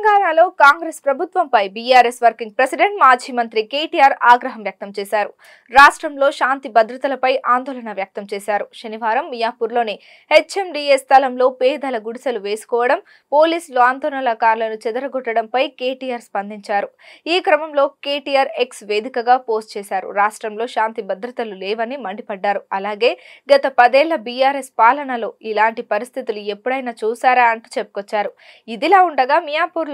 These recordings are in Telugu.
తెలంగాణలో కాంగ్రెస్ ప్రభుత్వంపై బీఆర్ఎస్ వర్కింగ్ ప్రెసిడెంట్ మాజీ మంత్రి కేటీఆర్ ఆగ్రహం వ్యక్తం చేశారు. రాష్ట్రంలో శాంతి భద్రతలపై ఆందోళన వ్యక్తం చేశారు. శనివారం మియాపూర్లోని హెచ్ఎండిఏ స్థలంలో పేదల గుడిసెలు వేసుకోవడం, పోలీసులు ఆందోళనకారులను చెదరగొట్టడంపై కేటీఆర్ స్పందించారు. ఈ క్రమంలో కేటీఆర్ ఎక్స్ వేదికగా పోస్ట్ చేశారు. రాష్ట్రంలో శాంతి భద్రతలు లేవని మండిపడ్డారు. అలాగే గత 10 ఏళ్ల బీఆర్ఎస్ పాలనలో ఇలాంటి పరిస్థితులు ఎప్పుడైనా చూసారా అంటూ చెప్పుకొచ్చారు. ఇదిలా ఉండగా మియాపూర్లోని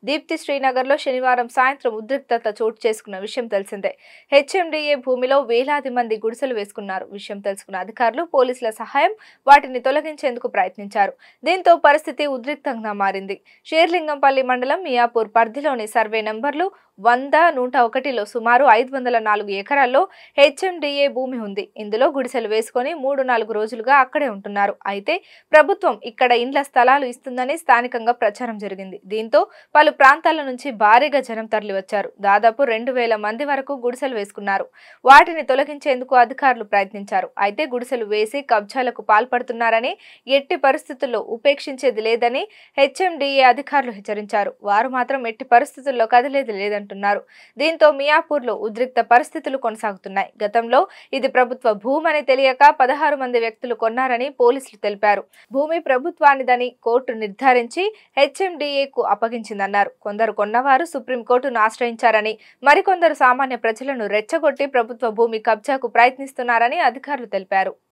దీప్తి శ్రీనగర్లో శనివారం సాయంత్రం ఉద్రిక్తత చోటు చేసుకున్న విషయం తెలిసిందే. హెచ్ఎండిఏ భూమిలో వేలాది మంది గుడిసెలు వేసుకున్నారు. విషయం తెలుసుకున్న అధికారులు పోలీసుల సహాయం వాటిని తొలగించేందుకు ప్రయత్నించారు. దీంతో పరిస్థితి ఉద్రిక్తంగా మారింది. షేర్లింగంపల్లి మండలం మియాపూర్ పరిధిలోని సర్వే నంబర్లు 100, 101లో సుమారు 504 ఎకరాల్లో హెచ్ఎండిఏ భూమి ఉంది. ఇందులో గుడిసెలు వేసుకొని 3-4 రోజులుగా అక్కడే ఉంటున్నారు. అయితే ప్రభుత్వం ఇక్కడ ఇండ్ల స్థలాలు ఇస్తుందని స్థానికంగా ప్రచారం జరిగింది. దీంతో పలు ప్రాంతాల నుంచి భారీగా జనం తరలివచ్చారు. దాదాపు 2000 మంది వరకు గుడిసెలు వేసుకున్నారు. వాటిని తొలగించేందుకు అధికారులు ప్రయత్నించారు. అయితే గుడిసెలు వేసి కబ్జాలకు పాల్పడుతున్నారని, ఎట్టి పరిస్థితుల్లో ఉపేక్షించేది లేదని హెచ్ఎండిఏ అధికారులు హెచ్చరించారు. వారు మాత్రం ఎట్టి పరిస్థితుల్లో కదిలేది లేదంటున్నారు. దీంతో మియాపూర్లో ఉద్రిక్త పరిస్థితులు కొనసాగుతున్నాయి. గతంలో ఇది ప్రభుత్వ భూమని తెలియక 16 మంది వ్యక్తులు కొన్నారని పోలీసులు తెలిపారు. భూమి ప్రభుత్వానిదని కోర్టు నిర్ధారించి హెచ్ఎండిఏకు అప్పగించిందన్నారు. కొందరు కొన్నవారు సుప్రీంకోర్టును ఆశ్రయించారని, మరికొందరు సామాన్య ప్రజలను రెచ్చగొట్టి ప్రభుత్వ భూమి కబ్జాకు ప్రయత్నిస్తున్నారని అధికారులు తెలిపారు.